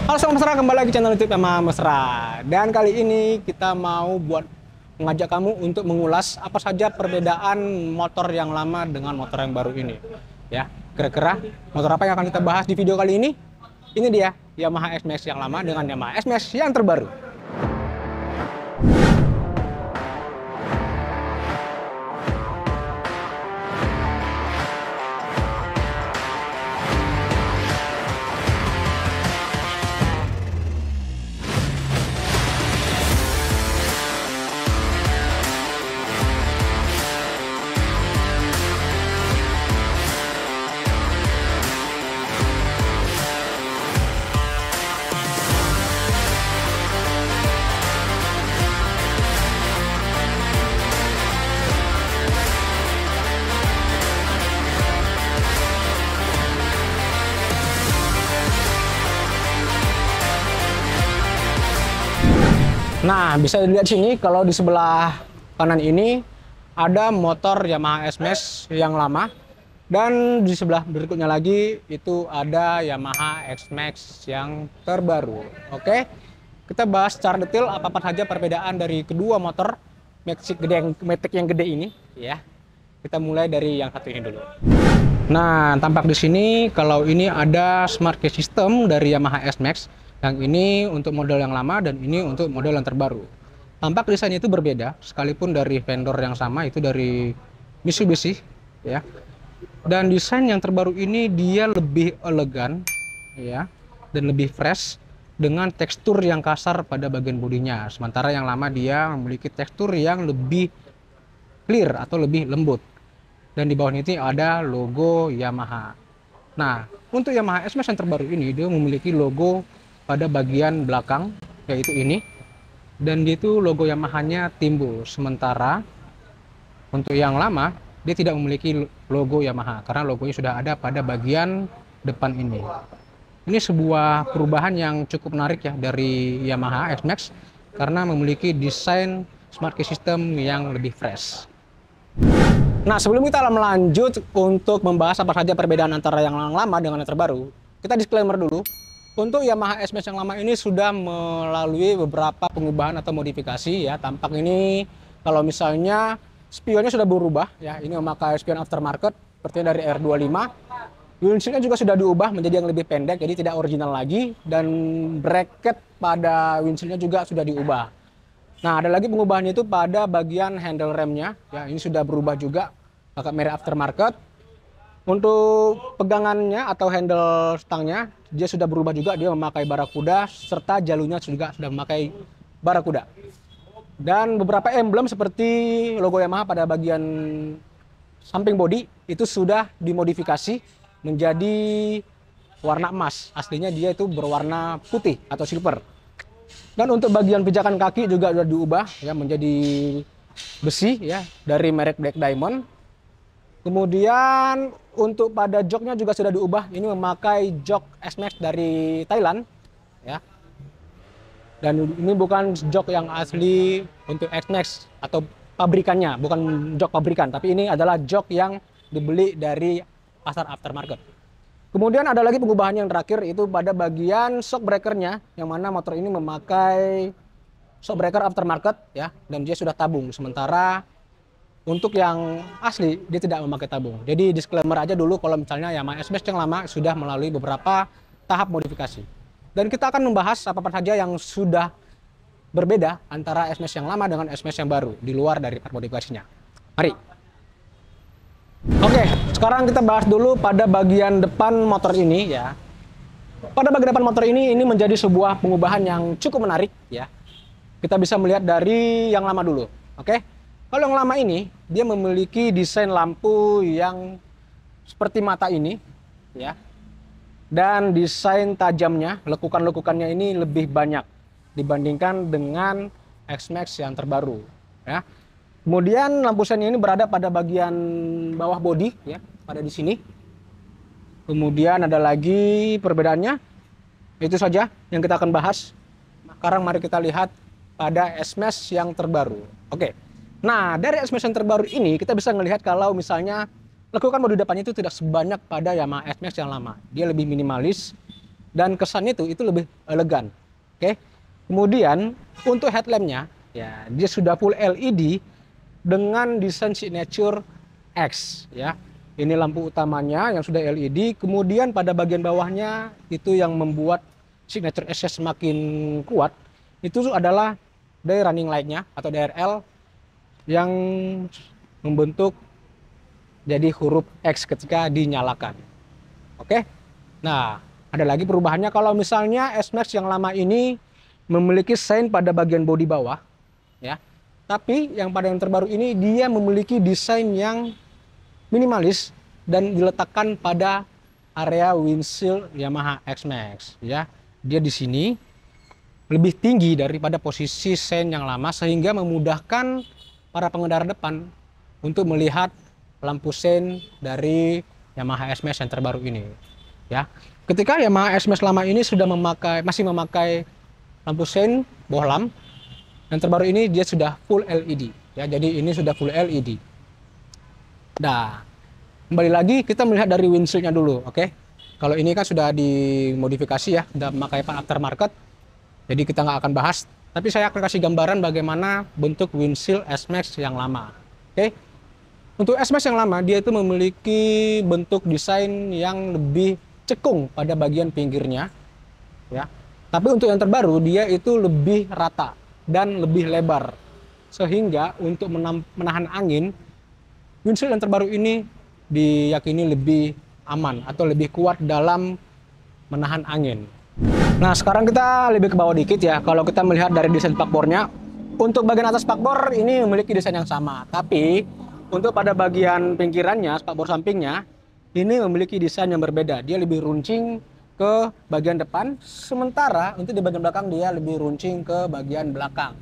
Halo Sobat Mesra, kembali lagi channel YouTube Yamaha Mesra. Dan kali ini kita mau mengajak kamu untuk mengulas apa saja perbedaan motor yang lama dengan motor yang baru ini. Ya, kira-kira motor apa yang akan kita bahas di video kali ini? Ini dia Yamaha S-Max yang lama dengan Yamaha S-Max yang terbaru. Nah, bisa dilihat sini kalau di sebelah kanan ini ada motor Yamaha S-Max yang lama, dan di sebelah berikutnya lagi itu ada Yamaha S-Max yang terbaru. Oke, kita bahas secara detail apa saja perbedaan dari kedua motor Matic yang gede ini ya. Kita mulai dari yang satu ini dulu. Nah, tampak di sini kalau ini ada Smart Key System dari Yamaha S-Max. Yang ini untuk model yang lama dan ini untuk model yang terbaru. Tampak desainnya itu berbeda, sekalipun dari vendor yang sama, itu dari Mitsubishi ya. Dan desain yang terbaru ini dia lebih elegan ya, dan lebih fresh dengan tekstur yang kasar pada bagian bodinya. Sementara yang lama dia memiliki tekstur yang lebih clear atau lebih lembut. Dan di bawah ini ada logo Yamaha. Nah, untuk Yamaha S-Max yang terbaru ini dia memiliki logo pada bagian belakang, yaitu ini, dan itu logo Yamaha-nya timbul. Sementara untuk yang lama dia tidak memiliki logo Yamaha karena logonya sudah ada pada bagian depan ini. Ini sebuah perubahan yang cukup menarik ya dari Yamaha S-Max karena memiliki desain Smart Key System yang lebih fresh. Nah, sebelum kita melanjut untuk membahas apa saja perbedaan antara yang lama dengan yang terbaru, kita disclaimer dulu. Untuk Yamaha S-Max yang lama ini sudah melalui beberapa pengubahan atau modifikasi ya. Tampak ini kalau misalnya spionnya sudah berubah ya. Ini memakai spion aftermarket seperti dari R25. Wheelshieldnya juga sudah diubah menjadi yang lebih pendek, jadi tidak original lagi. Dan bracket pada windshieldnya juga sudah diubah. Nah, ada lagi pengubahannya itu pada bagian handle remnya ya. Ini sudah berubah juga, pakai merek aftermarket. Untuk pegangannya atau handle stangnya dia sudah berubah juga, dia memakai barakuda serta jalurnya juga sudah memakai barakuda. Dan beberapa emblem seperti logo Yamaha pada bagian samping bodi itu sudah dimodifikasi menjadi warna emas. Aslinya dia itu berwarna putih atau silver. Dan untuk bagian pijakan kaki juga sudah diubah ya menjadi besi ya dari merek Black Diamond. Kemudian untuk pada joknya juga sudah diubah. Ini memakai jok S-Max dari Thailand ya. Dan ini bukan jok yang asli untuk S-Max atau pabrikannya, bukan jok pabrikan, tapi ini adalah jok yang dibeli dari pasar aftermarket. Kemudian ada lagi pengubahan yang terakhir itu pada bagian shock breakernya, yang mana motor ini memakai shock breaker aftermarket ya, dan dia sudah tabung. Sementara untuk yang asli dia tidak memakai tabung. Jadi disclaimer aja dulu kalau misalnya Yamaha S-Max yang lama sudah melalui beberapa tahap modifikasi. Dan kita akan membahas apa saja yang sudah berbeda antara S-Max yang lama dengan S-Max yang baru di luar dari part modifikasinya. Mari. Oke, sekarang kita bahas dulu pada bagian depan motor ini ya. Pada bagian depan motor ini menjadi sebuah pengubahan yang cukup menarik ya. Kita bisa melihat dari yang lama dulu. Oke. Kalau yang lama ini, dia memiliki desain lampu yang seperti mata ini, ya. Dan desain tajamnya, lekukan-lekukannya ini lebih banyak dibandingkan dengan S-Max yang terbaru, ya. Kemudian lampu sennya ini berada pada bagian bawah bodi, ya, pada di sini. Kemudian ada lagi perbedaannya, itu saja yang kita akan bahas. Sekarang mari kita lihat pada S-Max yang terbaru. Oke. Nah, dari S-Max yang terbaru ini kita bisa melihat kalau misalnya lekukan bodi depannya itu tidak sebanyak pada Yamaha S-Max yang lama. Dia lebih minimalis dan kesannya itu lebih elegan. Oke. Kemudian untuk headlampnya ya dia sudah full LED dengan desain signature X ya. Ini lampu utamanya yang sudah LED, kemudian pada bagian bawahnya itu yang membuat signature X semakin kuat. Itu adalah day running light-nya atau DRL yang membentuk jadi huruf X ketika dinyalakan. Oke. Nah, ada lagi perubahannya kalau misalnya S-Max yang lama ini memiliki sein pada bagian bodi bawah ya. Tapi yang pada yang terbaru ini dia memiliki desain yang minimalis dan diletakkan pada area windshield Yamaha X-Max ya. Dia di sini lebih tinggi daripada posisi sein yang lama sehingga memudahkan para pengendara depan untuk melihat lampu sein dari Yamaha S-Max yang terbaru ini ya. Ketika Yamaha S-Max lama ini sudah masih memakai lampu sein bohlam, yang terbaru ini dia sudah full LED ya. Jadi ini sudah full LED. Nah, kembali lagi kita melihat dari windshieldnya dulu, oke? Kalau ini kan sudah dimodifikasi ya, sudah memakai aftermarket. Jadi kita nggak akan bahas, tapi saya akan kasih gambaran bagaimana bentuk windshield S-Max yang lama. Oke? Untuk S-Max yang lama dia itu memiliki bentuk desain yang lebih cekung pada bagian pinggirnya ya. Tapi untuk yang terbaru dia itu lebih rata dan lebih lebar. Sehingga untuk menahan angin, windshield yang terbaru ini diyakini lebih aman atau lebih kuat dalam menahan angin. Nah, sekarang kita lebih ke bawah dikit ya. Kalau kita melihat dari desain spakbornya, untuk bagian atas spakbor ini memiliki desain yang sama. Tapi untuk pada bagian pinggirannya, spakbor sampingnya, ini memiliki desain yang berbeda. Dia lebih runcing ke bagian depan, sementara untuk di bagian belakang dia lebih runcing ke bagian belakang.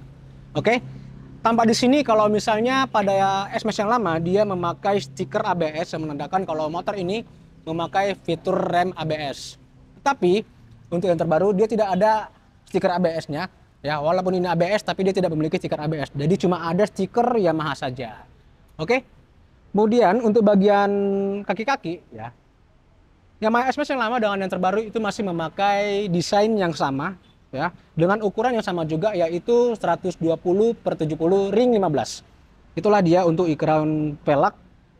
Oke, tampak di sini kalau misalnya pada S-Max yang lama dia memakai stiker ABS yang menandakan kalau motor ini memakai fitur rem ABS. Tetapi untuk yang terbaru dia tidak ada stiker ABS-nya ya, walaupun ini ABS tapi dia tidak memiliki stiker ABS. Jadi cuma ada stiker Yamaha saja. Oke. Kemudian untuk bagian kaki-kaki ya, Yamaha S-Max yang lama dengan yang terbaru itu masih memakai desain yang sama ya, dengan ukuran yang sama juga yaitu 120/70 ring 15. Itulah dia untuk ukuran velg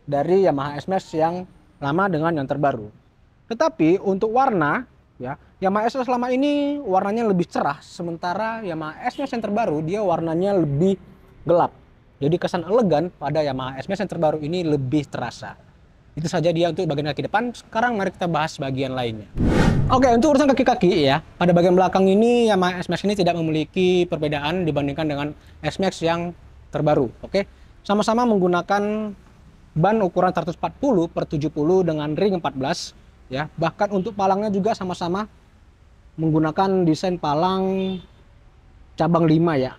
dari Yamaha S-Max yang lama dengan yang terbaru. Tetapi untuk warna ya, Yamaha S-Max lama ini warnanya lebih cerah, sementara Yamaha S-Max yang terbaru dia warnanya lebih gelap. Jadi kesan elegan pada Yamaha S-Max yang terbaru ini lebih terasa. Itu saja dia untuk bagian kaki depan. Sekarang mari kita bahas bagian lainnya. Oke, untuk urusan kaki-kaki ya, pada bagian belakang ini Yamaha S-Max ini tidak memiliki perbedaan dibandingkan dengan S-Max yang terbaru. Oke, sama-sama menggunakan ban ukuran 140/70 dengan ring 14 ya. Bahkan untuk palangnya juga sama-sama menggunakan desain palang cabang 5 ya.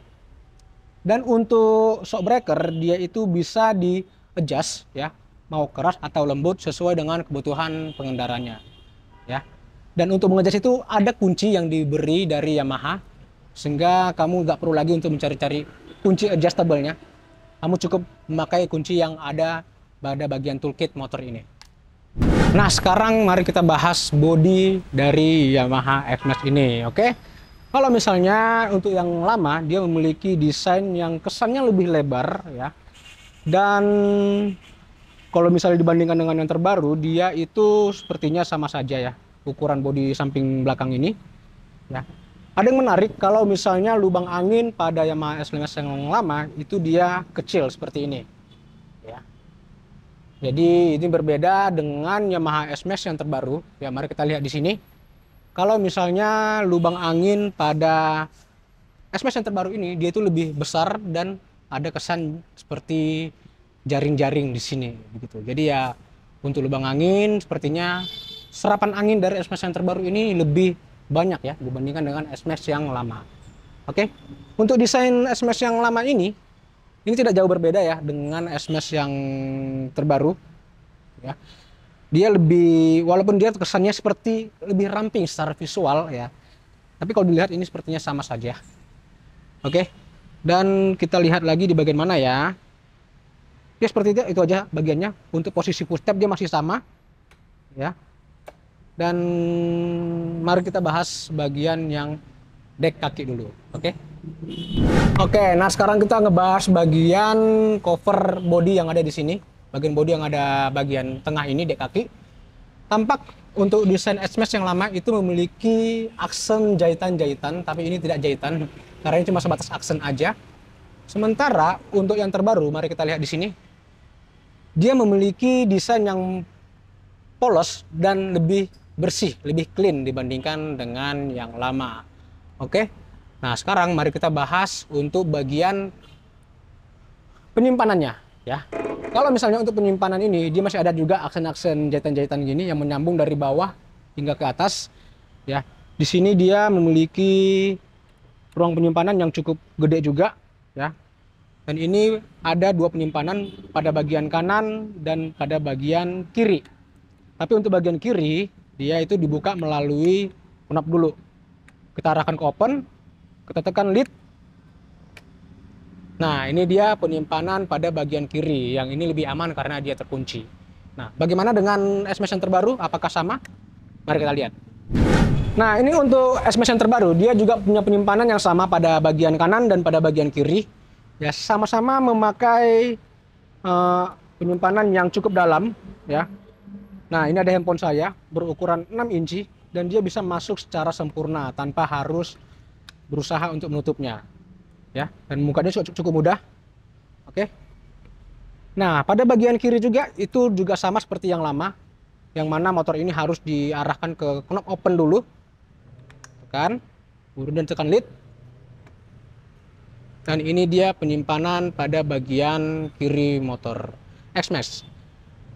Dan untuk shock breaker dia itu bisa di adjust ya, mau keras atau lembut sesuai dengan kebutuhan pengendaranya ya. Dan untuk mengadjust itu ada kunci yang diberi dari Yamaha, sehingga kamu nggak perlu lagi untuk mencari-cari kunci adjustable-nya. Kamu cukup memakai kunci yang ada pada bagian toolkit motor ini. Nah, sekarang mari kita bahas bodi dari Yamaha X-Max ini, oke? Kalau misalnya untuk yang lama dia memiliki desain yang kesannya lebih lebar ya. Dan kalau misalnya dibandingkan dengan yang terbaru, dia itu sepertinya sama saja ya, ukuran bodi samping belakang ini. Ya. Ada yang menarik kalau misalnya lubang angin pada Yamaha S-Max yang lama itu dia kecil seperti ini. Ya. Jadi ini berbeda dengan Yamaha S-Max yang terbaru. Ya, mari kita lihat di sini. Kalau misalnya lubang angin pada S-Max yang terbaru ini dia itu lebih besar dan ada kesan seperti jaring-jaring di sini begitu. Jadi ya untuk lubang angin sepertinya serapan angin dari S-Max yang terbaru ini lebih banyak ya dibandingkan dengan S-Max yang lama. Oke. Untuk desain S-Max yang lama ini tidak jauh berbeda ya dengan S-Max yang terbaru ya. Dia lebih, walaupun dia kesannya seperti lebih ramping secara visual ya. Tapi kalau dilihat ini sepertinya sama saja. Oke. Dan kita lihat lagi di bagian mana ya. Ya seperti itu aja bagiannya. Untuk posisi footstep dia masih sama ya. Dan mari kita bahas bagian yang dek kaki dulu, oke? Oke, nah sekarang kita ngebahas bagian cover body yang ada di sini. Bagian body yang ada bagian tengah ini, dek kaki. Tampak untuk desain S-Max yang lama itu memiliki aksen jahitan-jahitan, tapi ini tidak jahitan, karena ini cuma sebatas aksen aja. Sementara untuk yang terbaru, mari kita lihat di sini. Dia memiliki desain yang polos dan lebih bersih, lebih clean dibandingkan dengan yang lama. Oke. Nah, sekarang mari kita bahas untuk bagian penyimpanannya, ya. Kalau misalnya untuk penyimpanan ini, dia masih ada juga aksen-aksen jahitan-jahitan gini yang menyambung dari bawah hingga ke atas, ya. Di sini dia memiliki ruang penyimpanan yang cukup gede juga, ya. Dan ini ada dua penyimpanan pada bagian kanan dan pada bagian kiri. Tapi untuk bagian kiri, dia itu dibuka melalui knob dulu. Kita arahkan ke open, kita tekan lid. Nah, ini dia penyimpanan pada bagian kiri. Yang ini lebih aman karena dia terkunci. Nah, bagaimana dengan S-Max yang terbaru? Apakah sama? Mari kita lihat. Nah, ini untuk S-Max yang terbaru. Dia juga punya penyimpanan yang sama pada bagian kanan dan pada bagian kiri. Ya, sama-sama memakai penyimpanan yang cukup dalam, ya. Nah, ini ada handphone saya berukuran 6 inci dan dia bisa masuk secara sempurna tanpa harus berusaha untuk menutupnya, ya. Dan mukanya cukup mudah. Oke. Nah, pada bagian kiri juga itu juga sama seperti yang lama, yang mana motor ini harus diarahkan ke knob open dulu, tekan, kemudian tekan lid. Dan ini dia penyimpanan pada bagian kiri motor S-Max.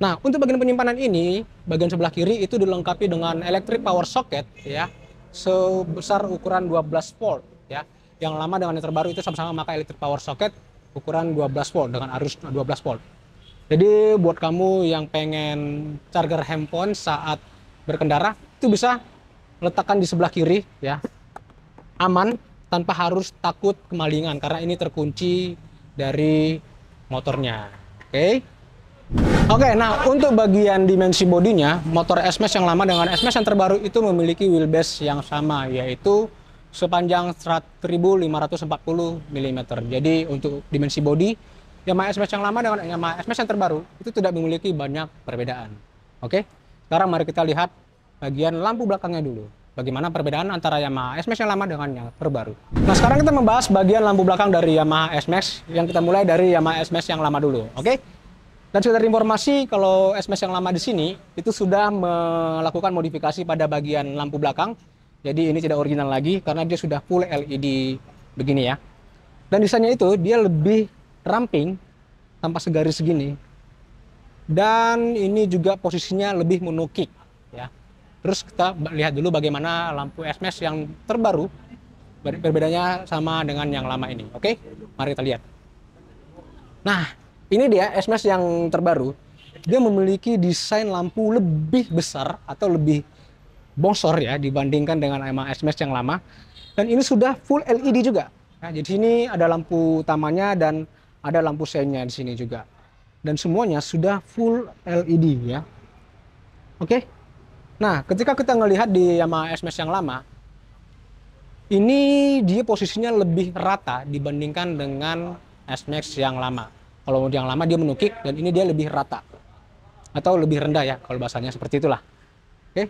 Nah, untuk bagian penyimpanan ini, bagian sebelah kiri itu dilengkapi dengan electric power socket, ya, sebesar ukuran 12 volt, ya. Yang lama dengan yang terbaru itu sama-sama memakai electric power socket ukuran 12 volt dengan arus 12 volt. Jadi buat kamu yang pengen charger handphone saat berkendara, itu bisa letakkan di sebelah kiri, ya. Aman tanpa harus takut kemalingan karena ini terkunci dari motornya. Oke, nah untuk bagian dimensi bodinya, motor S-Max yang lama dengan S-Max yang terbaru itu memiliki wheelbase yang sama, yaitu sepanjang 1540 mm. Jadi untuk dimensi bodi, Yamaha S-Max yang lama dengan Yamaha S-Max yang terbaru itu tidak memiliki banyak perbedaan. Oke, sekarang mari kita lihat bagian lampu belakangnya dulu. Bagaimana perbedaan antara Yamaha S-Max yang lama dengan yang terbaru. Nah, sekarang kita membahas bagian lampu belakang dari Yamaha S-Max, yang kita mulai dari Yamaha S-Max yang lama dulu, oke? Dan sekedar informasi, kalau S-Max yang lama di sini itu sudah melakukan modifikasi pada bagian lampu belakang. Jadi ini tidak original lagi karena dia sudah full LED begini, ya. Dan desainnya itu dia lebih ramping tanpa segaris segini. Dan ini juga posisinya lebih menukik, ya. Terus kita lihat dulu bagaimana lampu S-Max yang terbaru perbedaannya sama dengan yang lama ini. Oke, mari kita lihat. Nah, ini dia S-Max yang terbaru. Dia memiliki desain lampu lebih besar atau lebih bongsor, ya, dibandingkan dengan S-Max yang lama. Dan ini sudah full LED juga. Nah, jadi sini ada lampu utamanya dan ada lampu seinnya di sini juga. Dan semuanya sudah full LED, ya. Oke. Nah, ketika kita ngelihat di Yamaha S-Max yang lama, ini dia posisinya lebih rata dibandingkan dengan S-Max yang lama. Kalau yang lama dia menukik dan ini dia lebih rata. Atau lebih rendah, ya, kalau bahasanya seperti itulah. Oke.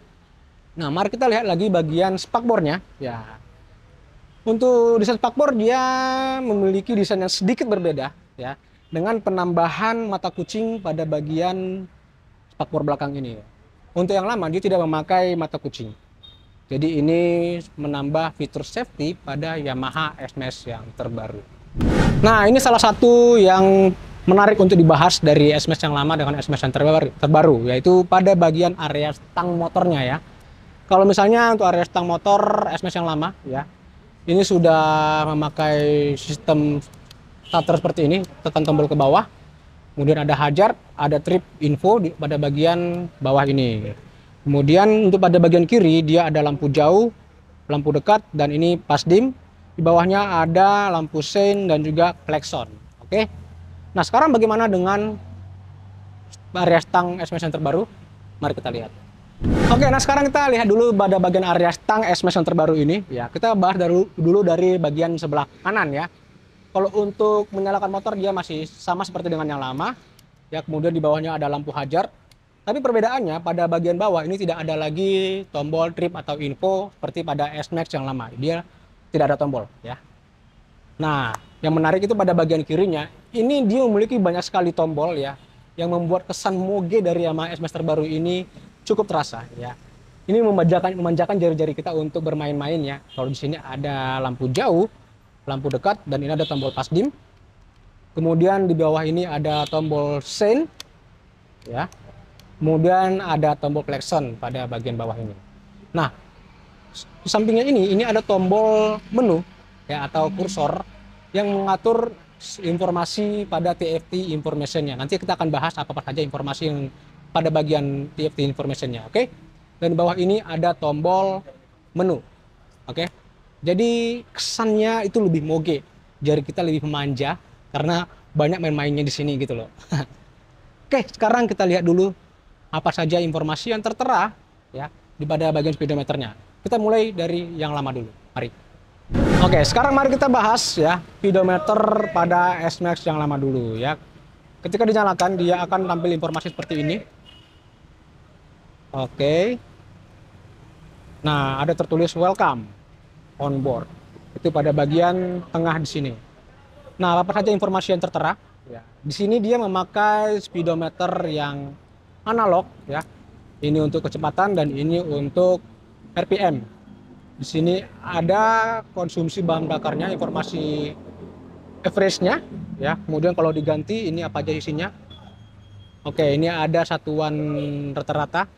Nah, mari kita lihat lagi bagian spakbornya, ya. Untuk desain spakbor dia memiliki desain yang sedikit berbeda, ya, dengan penambahan mata kucing pada bagian spakbor belakang ini. Untuk yang lama dia tidak memakai mata kucing. Jadi ini menambah fitur safety pada Yamaha S-Max yang terbaru. Nah, ini salah satu yang menarik untuk dibahas dari S-Max yang lama dengan S-Max yang terbaru, yaitu pada bagian area stang motornya, ya. Kalau misalnya untuk area stang motor S-Max yang lama, ya, ini sudah memakai sistem starter seperti ini, tekan tombol ke bawah. Kemudian ada hazard, ada trip info pada bagian bawah ini. Kemudian untuk pada bagian kiri dia ada lampu jauh, lampu dekat, dan ini pas dim. Di bawahnya ada lampu sein dan juga klakson. Oke. Nah, sekarang bagaimana dengan area stang S-Max yang terbaru? Mari kita lihat. Oke, nah sekarang kita lihat dulu pada bagian area stang SMS yang terbaru ini. Ya, kita bahas dulu dari bagian sebelah kanan ya. Kalau untuk menyalakan motor dia masih sama seperti dengan yang lama. Ya, kemudian di bawahnya ada lampu hajar. Tapi perbedaannya pada bagian bawah ini tidak ada lagi tombol trip atau info seperti pada S-Max yang lama. Dia tidak ada tombol ya. Nah, yang menarik itu pada bagian kirinya, ini dia memiliki banyak sekali tombol ya, yang membuat kesan moge dari Yamaha S-Max terbaru ini cukup terasa ya. Ini memanjakan jari-jari kita untuk bermain-main ya. Kalau di sini ada lampu jauh, lampu dekat, dan ini ada tombol pas dim. Kemudian di bawah ini ada tombol sein ya. Kemudian ada tombol klakson pada bagian bawah ini. Nah, di sampingnya ini ada tombol menu ya atau kursor yang mengatur informasi pada TFT information-nya. Nanti kita akan bahas apa saja informasi yang pada bagian TFT information-nya, oke? Dan di bawah ini ada tombol menu, oke? Jadi kesannya itu lebih moge, jari kita lebih memanja karena banyak main-mainnya di sini gitu loh. Oke, sekarang kita lihat dulu apa saja informasi yang tertera ya di pada bagian speedometernya. Kita mulai dari yang lama dulu. Mari. Oke, sekarang mari kita bahas ya speedometer pada S-Max yang lama dulu ya. Ketika dinyalakan dia akan tampil informasi seperti ini. Oke. Nah, ada tertulis welcome on board. Itu pada bagian tengah di sini. Nah, apa saja informasi yang tertera? Ya. Di sini dia memakai speedometer yang analog ya. Ini untuk kecepatan dan ini untuk RPM. Di sini ada konsumsi bahan bakarnya, informasi average-nya ya. Kemudian kalau diganti ini apa aja isinya. Oke, ini ada satuan rata-rata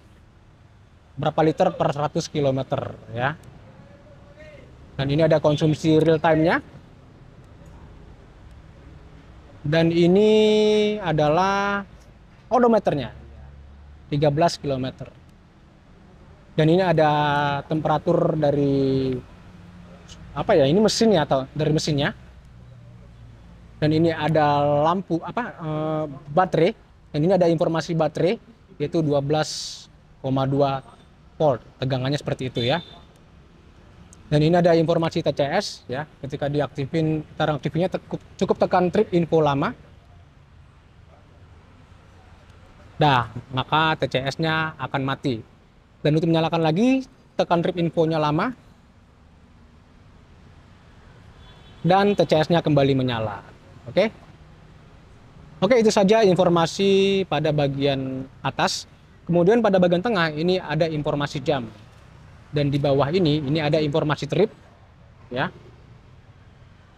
berapa liter per 100 km ya. Dan ini ada konsumsi real time-nya. Dan ini adalah odometernya 13 km. Dan ini ada temperatur dari apa ya? Ini mesinnya atau dari mesinnya. Dan ini ada lampu baterai. Dan ini ada informasi baterai yaitu 12,2 volt. Tegangannya seperti itu ya. Dan ini ada informasi TCS ya. Ketika diaktifin, cara aktifnya cukup tekan trip info lama. Nah, maka TCS-nya akan mati. Dan untuk menyalakan lagi, tekan trip infonya lama. Dan TCS-nya kembali menyala. Oke? Oke, itu saja informasi pada bagian atas. Kemudian pada bagian tengah ini ada informasi jam. Dan di bawah ini ada informasi trip ya.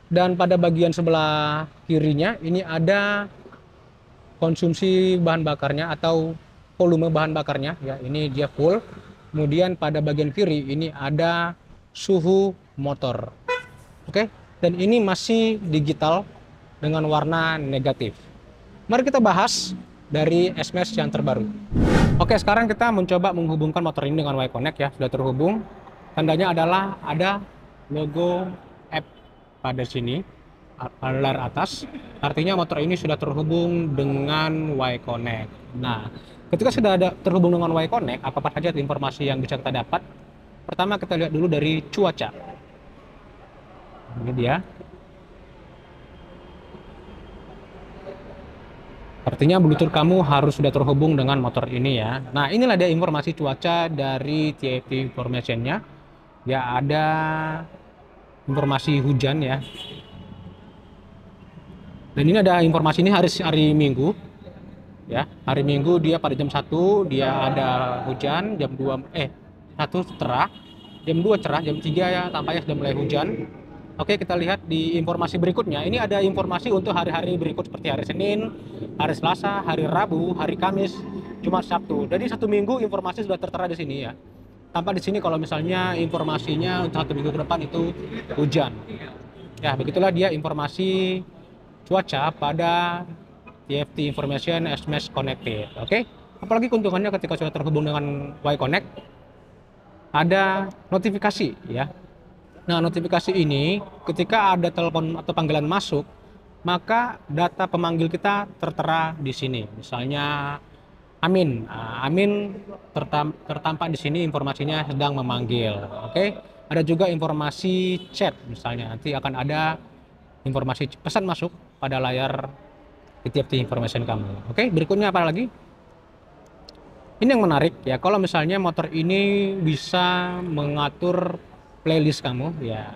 Dan pada bagian sebelah kirinya ini ada konsumsi bahan bakarnya atau volume bahan bakarnya ya. Ini dia full. Kemudian pada bagian kiri ini ada suhu motor. Oke, dan ini masih digital dengan warna negatif. Mari kita bahas dari S-Max yang terbaru. Oke, sekarang kita mencoba menghubungkan motor ini dengan Y-Connect ya. Sudah terhubung. Tandanya adalah ada logo app pada sini, pada layar atas. Artinya motor ini sudah terhubung dengan Y-Connect. Nah, ketika sudah ada terhubung dengan Y-Connect, apa saja informasi yang bisa kita dapat? Pertama kita lihat dulu dari cuaca. Ini dia. Artinya Bluetooth kamu harus sudah terhubung dengan motor ini ya. Nah, inilah dia informasi cuaca dari TFT information-nya. Ya, ada informasi hujan ya. Dan ini ada informasi ini hari Minggu. Ya, hari Minggu dia pada jam 1 dia ada hujan, jam 2 1 cerah, jam 2 cerah, jam 3 ya tampaknya sudah mulai hujan. Oke, kita lihat di informasi berikutnya. Ini ada informasi untuk hari-hari berikut seperti hari Senin, hari Selasa, hari Rabu, hari Kamis, Jumat, Sabtu. Jadi satu minggu informasi sudah tertera di sini ya. Tampak di sini kalau misalnya informasinya untuk satu minggu ke depan itu hujan. Ya, begitulah dia informasi cuaca pada TFT Information S-Max Connected. Oke, apalagi keuntungannya ketika sudah terhubung dengan Y-Connect, ada notifikasi ya. Nah, notifikasi ini ketika ada telepon atau panggilan masuk, maka data pemanggil kita tertera di sini. Misalnya Amin. Amin tertampak di sini informasinya sedang memanggil. Oke. Ada juga informasi chat misalnya. Nanti akan ada informasi pesan masuk pada layar TFT information kamu. Oke, berikutnya apa lagi? Ini yang menarik ya. Kalau misalnya motor ini bisa mengatur playlist kamu ya.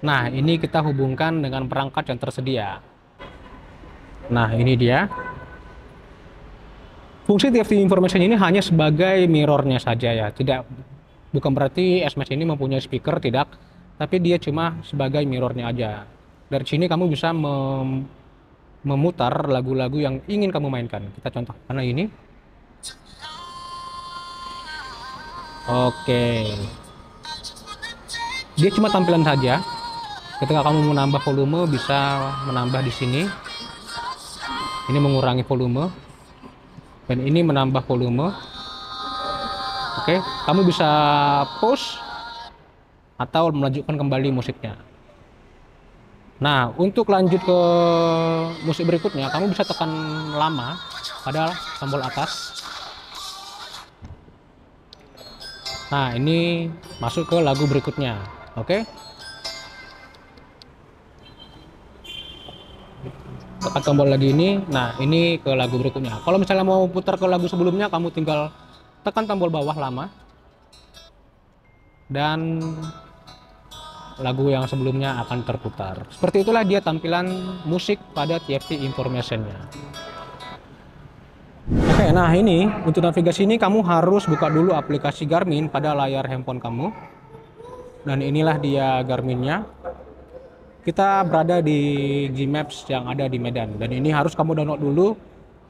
Nah, ini kita hubungkan dengan perangkat yang tersedia. Nah, ini dia. Fungsi TFT information ini hanya sebagai mirrornya saja ya, bukan berarti SMS ini mempunyai speaker, tidak, tapi dia cuma sebagai mirrornya aja. Dari sini kamu bisa memutar lagu-lagu yang ingin kamu mainkan. Kita contoh karena ini. Oke. Dia cuma tampilan saja. Ketika kamu menambah volume bisa menambah di sini. Ini mengurangi volume. Dan ini menambah volume. Oke, kamu bisa pause atau melanjutkan kembali musiknya. Nah, untuk lanjut ke musik berikutnya, kamu bisa tekan lama pada tombol atas. Nah, ini masuk ke lagu berikutnya. Oke. Tekan tombol lagi ini. Nah, ini ke lagu berikutnya. Kalau misalnya mau putar ke lagu sebelumnya, kamu tinggal tekan tombol bawah lama. Dan lagu yang sebelumnya akan terputar. Seperti itulah dia tampilan musik pada TFT information-nya. Oke, nah ini untuk navigasi ini kamu harus buka dulu aplikasi Garmin pada layar handphone kamu. Dan inilah dia Garminnya. Kita berada di Gmaps yang ada di Medan, dan ini harus kamu download dulu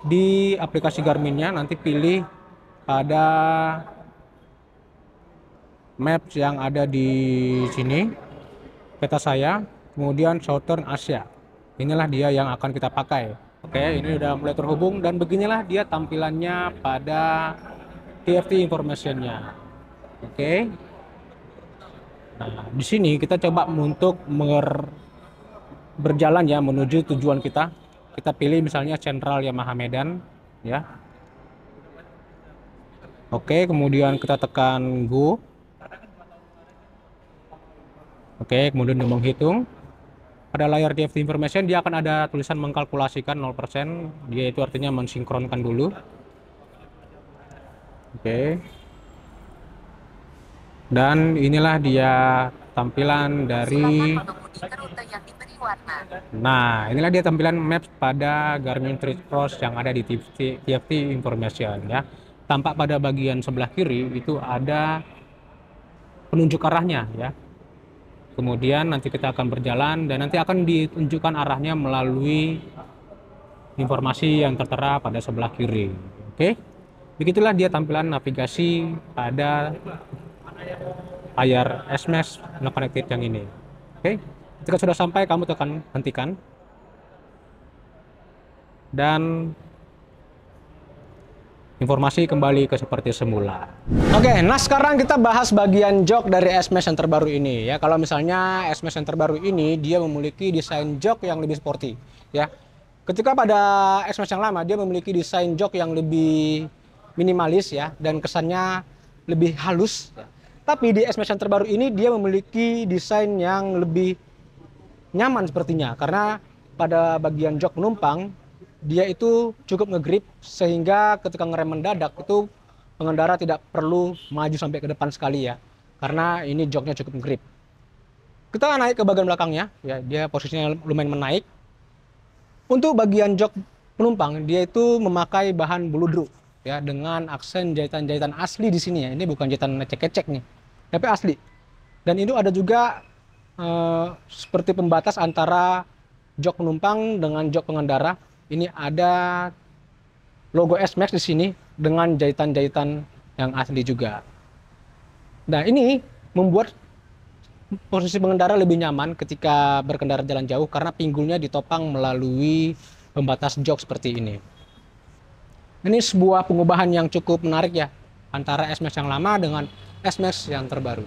di aplikasi Garminnya. Nanti pilih pada maps yang ada di sini, peta saya, kemudian Southern Asia. Inilah dia yang akan kita pakai. Oke, ini udah mulai terhubung dan beginilah dia tampilannya pada TFT information-nya. Oke. Nah, di sini kita coba untuk berjalan ya menuju tujuan kita. Kita pilih misalnya Central Yamaha Medan ya. Oke, kemudian kita tekan go. Oke, kemudian menghitung. Pada layar TFT information dia akan ada tulisan mengkalkulasikan 0%. Dia itu artinya mensinkronkan dulu. Oke. Dan inilah dia tampilan dari inilah dia tampilan maps pada Garmin Street Cross yang ada di TFT information ya. Tampak pada bagian sebelah kiri itu ada penunjuk arahnya ya. Kemudian nanti kita akan berjalan dan nanti akan ditunjukkan arahnya melalui informasi yang tertera pada sebelah kiri. Oke. Begitulah dia tampilan navigasi pada layar SMS non connected yang ini. Oke. Ketika sudah sampai, kamu tekan hentikan. Dan informasi kembali ke seperti semula. Oke, nah sekarang kita bahas bagian jok dari SMS yang terbaru ini ya. Kalau misalnya SMS yang terbaru ini dia memiliki desain jok yang lebih sporty ya. Ketika pada SMS yang lama dia memiliki desain jok yang lebih minimalis ya dan kesannya lebih halus ya. Tapi di SMS yang terbaru ini dia memiliki desain yang lebih nyaman sepertinya, karena pada bagian jok penumpang dia itu cukup ngegrip sehingga ketika ngerem mendadak itu pengendara tidak perlu maju sampai ke depan sekali ya, karena ini joknya cukup ngegrip. Kita naik ke bagian belakangnya ya, dia posisinya lumayan menaik. Untuk bagian jok penumpang dia itu memakai bahan buludru ya, dengan aksen jahitan-jahitan asli di sini ya. Ini bukan jahitan ecek-ecek nih, tapi asli. Dan itu ada juga seperti pembatas antara jok penumpang dengan jok pengendara. Ini ada logo S-Max di sini dengan jahitan-jahitan yang asli juga. Nah, ini membuat posisi pengendara lebih nyaman ketika berkendara jalan jauh karena pinggulnya ditopang melalui pembatas jok seperti ini. Ini sebuah pengubahan yang cukup menarik ya antara S-Max yang lama dengan S-Max yang terbaru.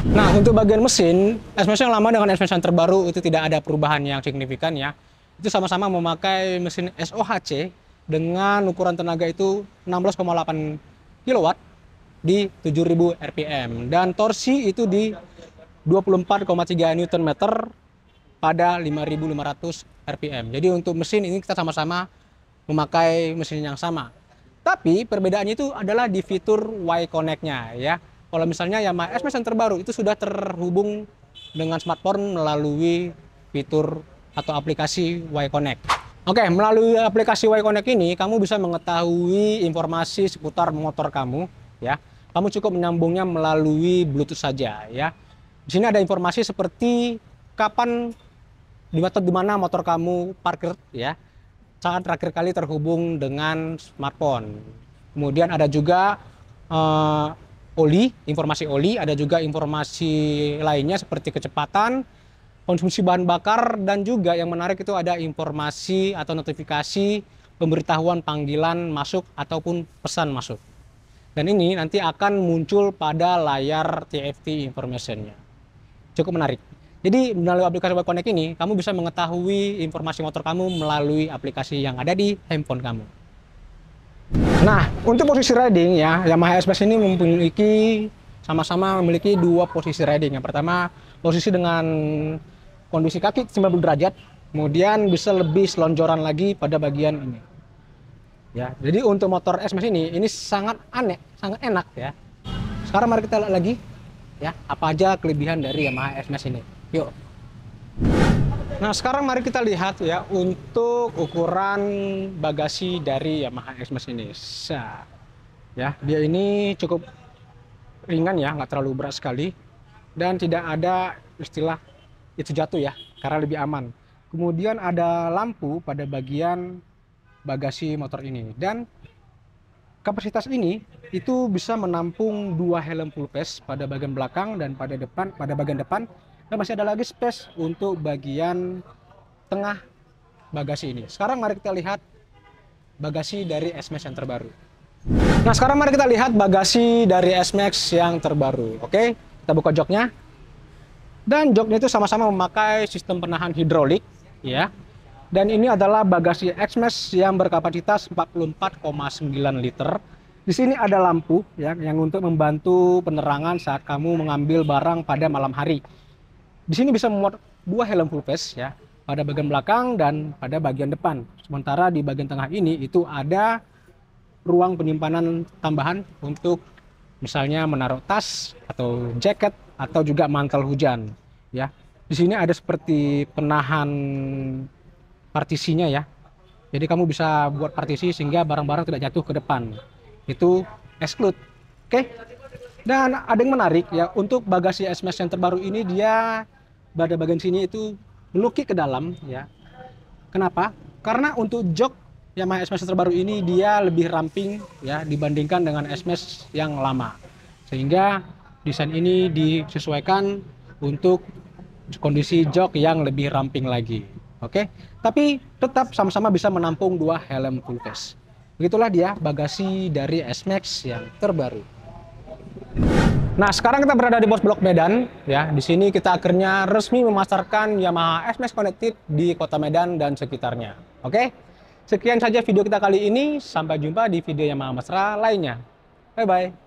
Nah, untuk bagian mesin, S-Max yang lama dengan S-Max yang terbaru itu tidak ada perubahan yang signifikan ya. Itu sama-sama memakai mesin SOHC dengan ukuran tenaga itu 16,8 kilowatt di 7000 rpm dan torsi itu di 24,3 Nm pada 5500 rpm. Jadi untuk mesin ini kita sama-sama memakai mesin yang sama. Tapi perbedaannya itu adalah di fitur Y Connect-nya ya. Kalau misalnya Yamaha S-Max yang terbaru itu sudah terhubung dengan smartphone melalui fitur atau aplikasi Y Connect. Oke, melalui aplikasi Y Connect ini kamu bisa mengetahui informasi seputar motor kamu ya. Kamu cukup menyambungnya melalui Bluetooth saja ya. Di sini ada informasi seperti kapan di mana motor kamu parkir ya. Saat terakhir kali terhubung dengan smartphone. Kemudian ada juga informasi oli, ada juga informasi lainnya seperti kecepatan, konsumsi bahan bakar, dan juga yang menarik itu ada informasi atau notifikasi pemberitahuan panggilan masuk ataupun pesan masuk. Dan ini nanti akan muncul pada layar TFT information-nya. Cukup menarik. Jadi melalui aplikasi Y Connect ini, kamu bisa mengetahui informasi motor kamu melalui aplikasi yang ada di handphone kamu. Nah, untuk posisi riding ya, Yamaha S-Max ini sama-sama memiliki dua posisi riding. Yang pertama, posisi dengan kondisi kaki 90 derajat, kemudian bisa lebih selonjoran lagi pada bagian ini. Ya, jadi untuk motor S-Max ini sangat sangat enak ya. Sekarang mari kita lihat lagi ya, apa aja kelebihan dari Yamaha S-Max ini. Yuk. Nah, sekarang mari kita lihat ya untuk ukuran bagasi dari Yamaha S-Max ini. Ya, dia ini cukup ringan ya, nggak terlalu berat sekali dan tidak ada istilah itu jatuh ya, karena lebih aman. Kemudian ada lampu pada bagian bagasi motor ini dan kapasitas ini itu bisa menampung 2 helm full face pada bagian belakang dan pada bagian depan. Dan masih ada lagi space untuk bagian tengah bagasi ini. Sekarang mari kita lihat bagasi dari S-Max yang terbaru. Nah, sekarang mari kita lihat bagasi dari S-Max yang terbaru. Oke, kita buka joknya. Dan joknya itu sama-sama memakai sistem penahan hidrolik ya. Dan ini adalah bagasi S-Max yang berkapasitas 44,9 liter. Di sini ada lampu ya yang untuk membantu penerangan saat kamu mengambil barang pada malam hari. Di sini bisa memuat 2 helm full face ya, pada bagian belakang dan pada bagian depan. Sementara di bagian tengah ini itu ada ruang penyimpanan tambahan untuk misalnya menaruh tas atau jaket atau juga mantel hujan ya. Di sini ada seperti penahan partisinya ya. Jadi kamu bisa buat partisi sehingga barang-barang tidak jatuh ke depan. Itu exclude. Oke. Dan ada yang menarik ya, untuk bagasi S-Max yang terbaru ini dia pada bagian sini itu melukis ke dalam ya. Kenapa? Karena untuk jok Yamaha S-Max yang terbaru ini dia lebih ramping ya dibandingkan dengan S-Max yang lama. Sehingga desain ini disesuaikan untuk kondisi jok yang lebih ramping lagi. Oke. Tapi tetap sama-sama bisa menampung 2 helm full face. Begitulah dia bagasi dari S-Max yang terbaru. Nah, sekarang kita berada di Bos Blok Medan ya. Di sini kita akhirnya resmi memasarkan Yamaha S-Max Connected di Kota Medan dan sekitarnya. Oke? Sekian saja video kita kali ini. Sampai jumpa di video Yamaha Mesra lainnya. Bye bye.